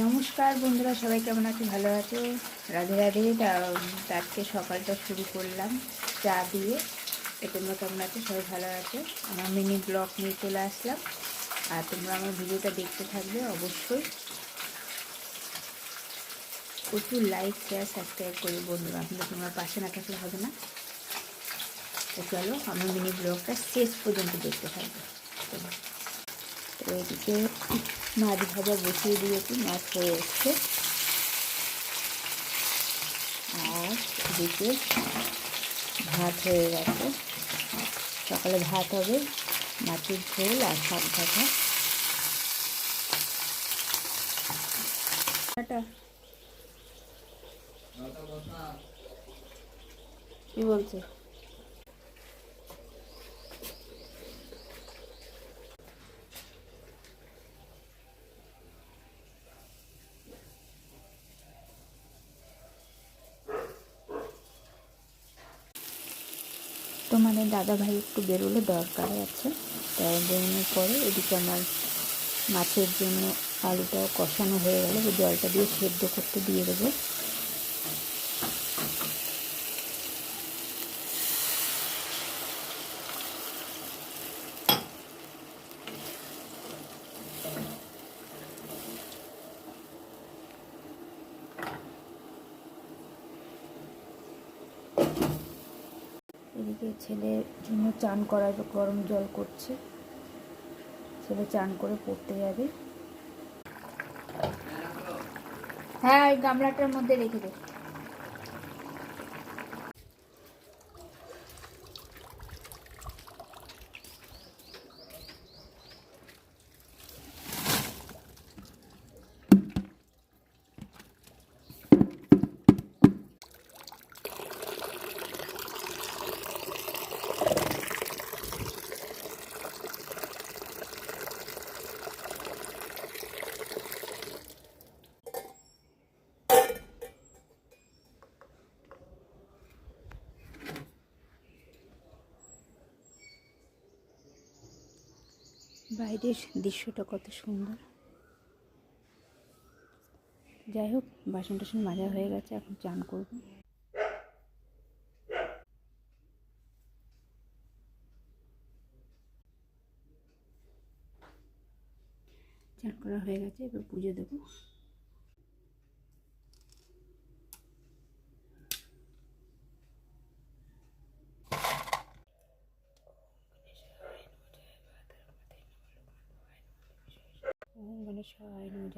নমস্কার বন্ধুরা, সবাই কেমন আছো? ভালো আছো? রাধে রাধে। আজকে সকালটা শুরু করলাম চা দিয়ে। তোমরা কেমন আছো? সবাই ভালো আছো? আমার মিনি ব্লগ নিয়ে চলে আসলাম, আর তোমরা আমার ভিডিওটা দেখতে থাকবে অবশ্যই। প্রচুর লাইক, শেয়ার, সাবস্ক্রাইব করি বন্ধুরা, কিন্তু তোমরা পাশে না থাকলে হবে না। তো চলো আমার মিনি ব্লগটা শেষ পর্যন্ত দেখতে থাকবে। তো এদিকে মাছ ভাজা বসিয়ে দিয়েছি, মাছ হয়ে এসছে। আর এদিকে ভাত হয়ে গেছে। সকালে ভাত হবে, মাছের ঝোল আর শাক ভাজা। কি বলছে? তোমাদের দাদা ভাই একটু বেরোলে, দরকার আছে, তাই বেরোনোর পরে এদিকে আমার মাছের জন্য আলুটাও কষানো হয়ে গেলে জলটা দিয়ে সেদ্ধ করতে দিয়ে দেবো। এদিকে ছেলের জন্য চান করার গরম জল করছে, ছেলে চান করে পড়তে যাবে। হ্যাঁ, ওই গামলাটার মধ্যে রেখে দে। বাইরের দৃশ্যটা কত সুন্দর। যাই হোক, বাসন টাসন মাজা হয়ে গেছে, এখন চান করব। চান করা হয়ে গেছে, এবার পুজো দেবো। ওম গণেশায় নমঃ।